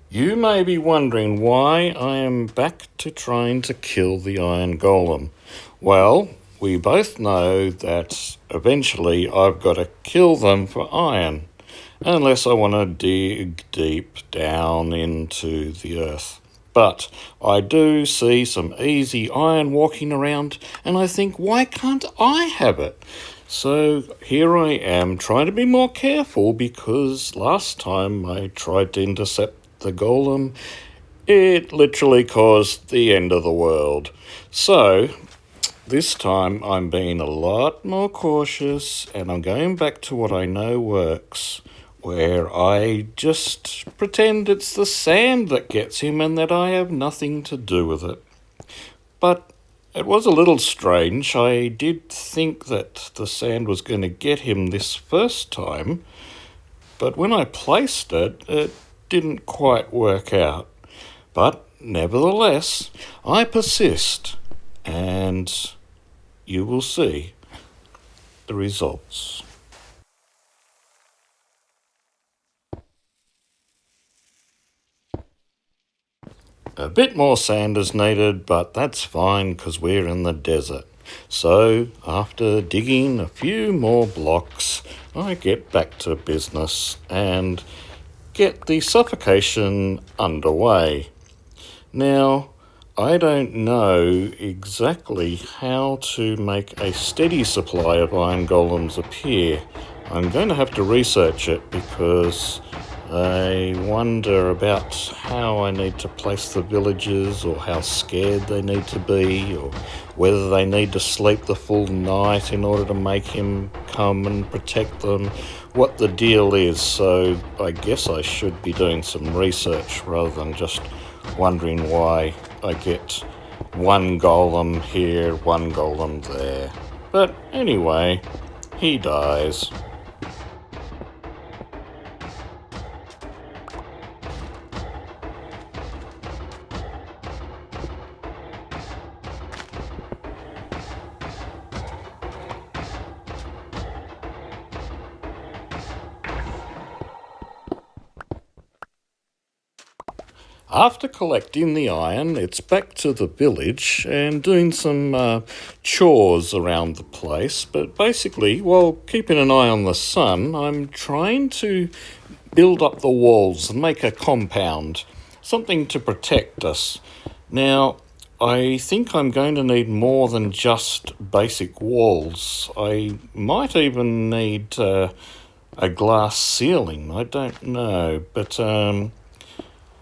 You may be wondering why I am back to trying to kill the iron golem. Well, we both know that eventually I've got to kill them for iron, unless I want to dig deep down into the earth. But I do see some easy iron walking around, and I think, why can't I have it? So here I am trying to be more careful because last time I tried to intercept the golem, it literally caused the end of the world. So this time I'm being a lot more cautious and I'm going back to what I know works, where I just pretend it's the sand that gets him and that I have nothing to do with it. But it was a little strange. I did think that the sand was going to get him this first time, but when I placed it, it didn't quite work out. But nevertheless, I persist, and you will see the results. A bit more sand is needed, but that's fine because we're in the desert. So, after digging a few more blocks, I get back to business and get the suffocation underway. Now, I don't know exactly how to make a steady supply of iron golems appear. I'm going to have to research it because I wonder about how I need to place the villagers, or how scared they need to be, or whether they need to sleep the full night in order to make him come and protect them, what the deal is. So I guess I should be doing some research rather than just wondering why I get one golem here, one golem there. But anyway, he dies. After collecting the iron, it's back to the village and doing some chores around the place. But basically, while keeping an eye on the sun, I'm trying to build up the walls and make a compound, something to protect us. Now, I think I'm going to need more than just basic walls. I might even need a glass ceiling. I don't know, but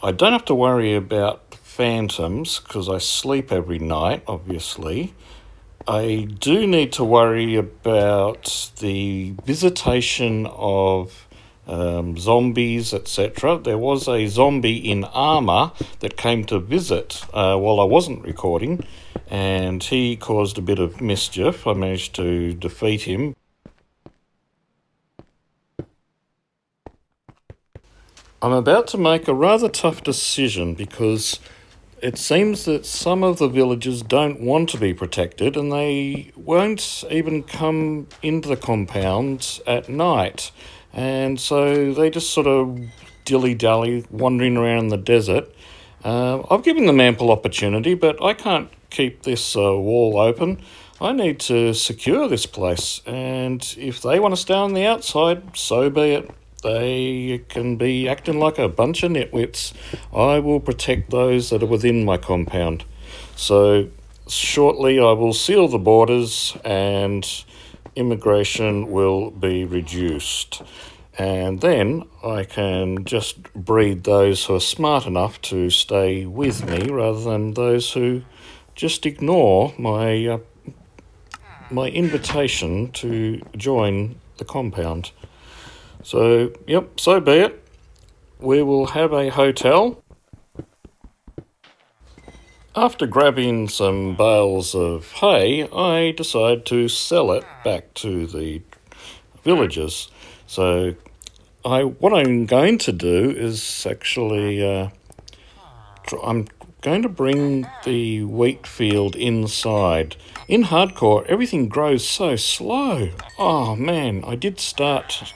I don't have to worry about phantoms because I sleep every night, obviously. I do need to worry about the visitation of zombies, etc. There was a zombie in armour that came to visit while I wasn't recording, and he caused a bit of mischief. I managed to defeat him. I'm about to make a rather tough decision because it seems that some of the villagers don't want to be protected and they won't even come into the compound at night. And so they just sort of dilly-dally, wandering around the desert. I've given them ample opportunity, but I can't keep this wall open. I need to secure this place, and if they want to stay on the outside, so be it. They can be acting like a bunch of nitwits. I will protect those that are within my compound. So shortly I will seal the borders and immigration will be reduced. And then I can just breed those who are smart enough to stay with me rather than those who just ignore my invitation to join the compound. So, yep, so be it. We will have a hotel. After grabbing some bales of hay, I decide to sell it back to the villagers. So, what I'm going to do is actually, I'm going to bring the wheat field inside. In hardcore, everything grows so slow. Oh man, I did start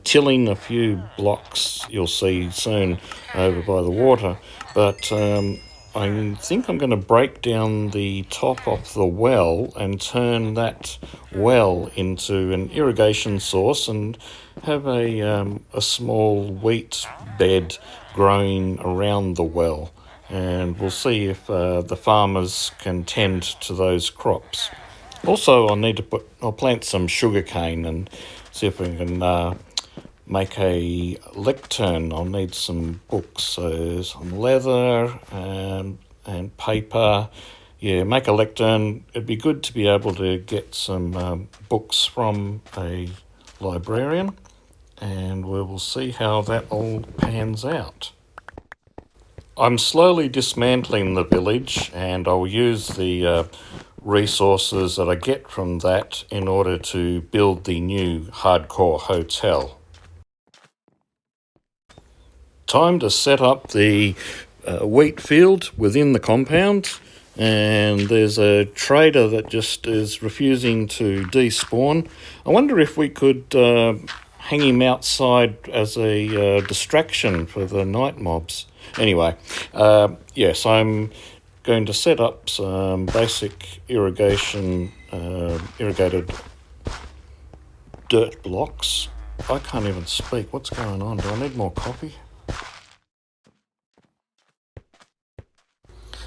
tilling a few blocks you'll see soon over by the water. But I think I'm going to break down the top of the well and turn that well into an irrigation source and have a small wheat bed growing around the well. And we'll see if the farmers can tend to those crops. Also, I'll plant some sugarcane and see if we can make a lectern. I'll need some books, so some leather and paper. Yeah, make a lectern. It'd be good to be able to get some books from a librarian, and we will see how that all pans out. I'm slowly dismantling the village, and I'll use the resources that I get from that in order to build the new hardcore hotel. Time to set up the wheat field within the compound, and there's a trader that just is refusing to despawn. I wonder if we could hang him outside as a distraction for the night mobs. Anyway, yes, I'm going to set up some basic irrigated dirt blocks. I can't even speak. What's going on? Do I need more coffee?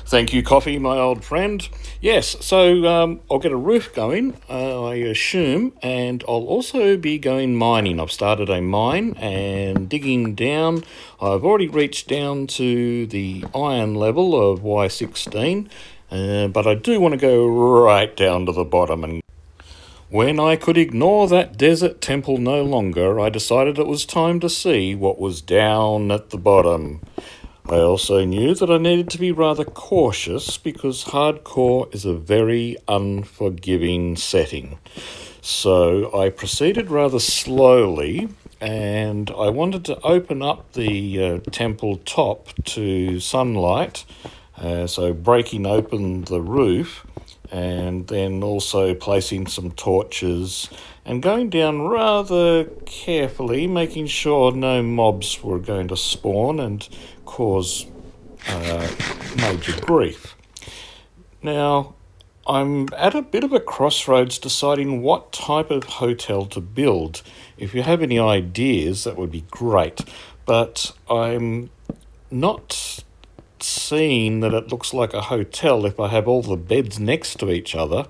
Thank you, Coffee, my old friend. Yes, so I'll get a roof going, I assume, and I'll also be going mining. I've started a mine and digging down. I've already reached down to the iron level of Y16, but I do want to go right down to the bottom. And when I could ignore that desert temple no longer, I decided it was time to see what was down at the bottom. I also knew that I needed to be rather cautious because hardcore is a very unforgiving setting. So I proceeded rather slowly, and I wanted to open up the temple top to sunlight, so breaking open the roof and then also placing some torches and going down rather carefully, making sure no mobs were going to spawn and cause major grief. Now, I'm at a bit of a crossroads deciding what type of hotel to build. If you have any ideas, that would be great. But I'm not seeing that it looks like a hotel if I have all the beds next to each other.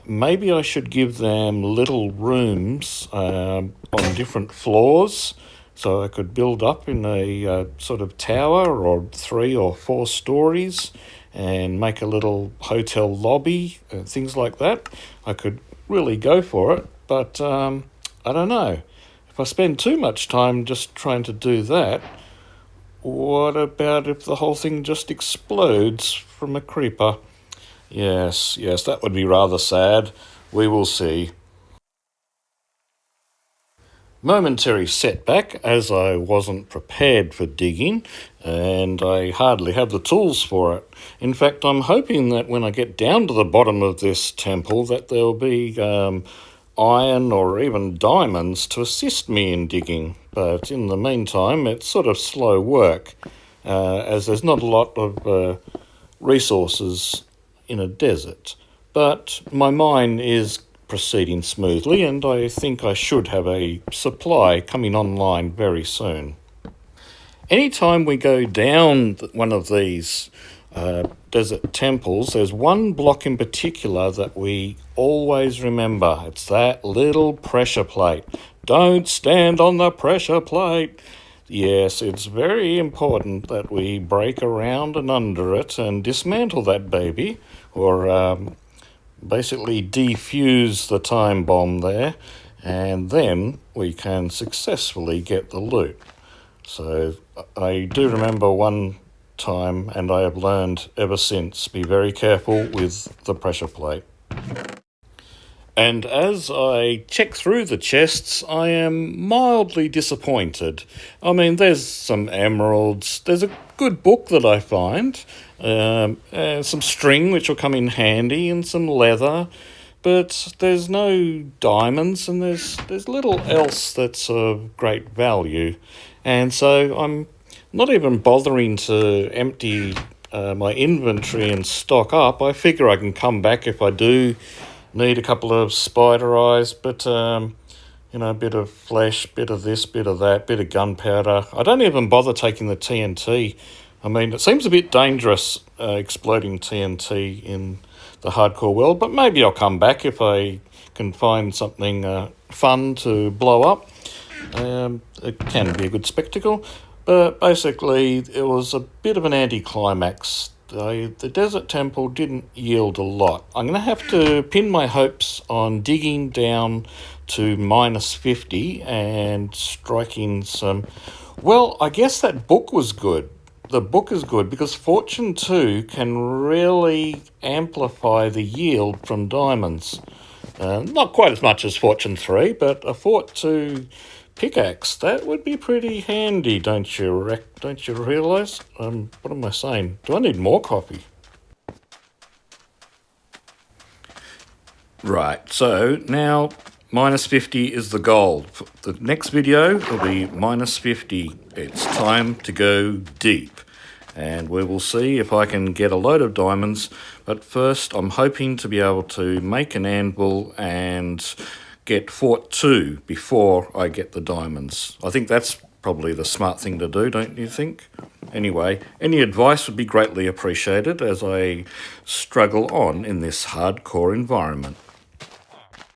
Maybe I should give them little rooms on different floors, so I could build up in a sort of tower or 3 or 4 stories and make a little hotel lobby and things like that. I could really go for it, but I don't know. If I spend too much time just trying to do that, what about if the whole thing just explodes from a creeper? Yes, that would be rather sad. We will see. Momentary setback as I wasn't prepared for digging and I hardly have the tools for it. In fact, I'm hoping that when I get down to the bottom of this temple that there'll be iron or even diamonds to assist me in digging. But in the meantime, it's sort of slow work as there's not a lot of resources in a desert. But my mine is proceeding smoothly, and I think I should have a supply coming online very soon. Anytime we go down one of these desert temples, there's one block in particular that we always remember. It's that little pressure plate. Don't stand on the pressure plate. Yes, it's very important that we break around and under it and dismantle that baby, or basically defuse the time bomb there, and then we can successfully get the loot. So I do remember one time, and I have learned ever since, be very careful with the pressure plate. And as I check through the chests, I am mildly disappointed. I mean, there's some emeralds, there's a good book that I find, some string which will come in handy, and some leather, but there's no diamonds and there's little else that's of great value. And so I'm not even bothering to empty my inventory and stock up. I figure I can come back if I do need a couple of spider eyes, but a bit of flesh, bit of this, bit of that, bit of gunpowder. I don't even bother taking the TNT. I mean, it seems a bit dangerous exploding TNT in the hardcore world, but maybe I'll come back if I can find something fun to blow up. It can be a good spectacle, but basically it was a bit of an anticlimax. The Desert Temple didn't yield a lot. I'm going to have to pin my hopes on digging down to -50 and striking some... Well, I guess that book was good. The book is good because Fortune 2 can really amplify the yield from diamonds. Not quite as much as Fortune 3, but a Fort 2 pickaxe, that would be pretty handy, don't you realise? What am I saying? Do I need more coffee? Right, so now -50 is the goal. The next video will be -50. It's time to go deep. And we will see if I can get a load of diamonds. But first, I'm hoping to be able to make an anvil and get Fort 2 before I get the diamonds. I think that's probably the smart thing to do, don't you think? Anyway, any advice would be greatly appreciated as I struggle on in this hardcore environment.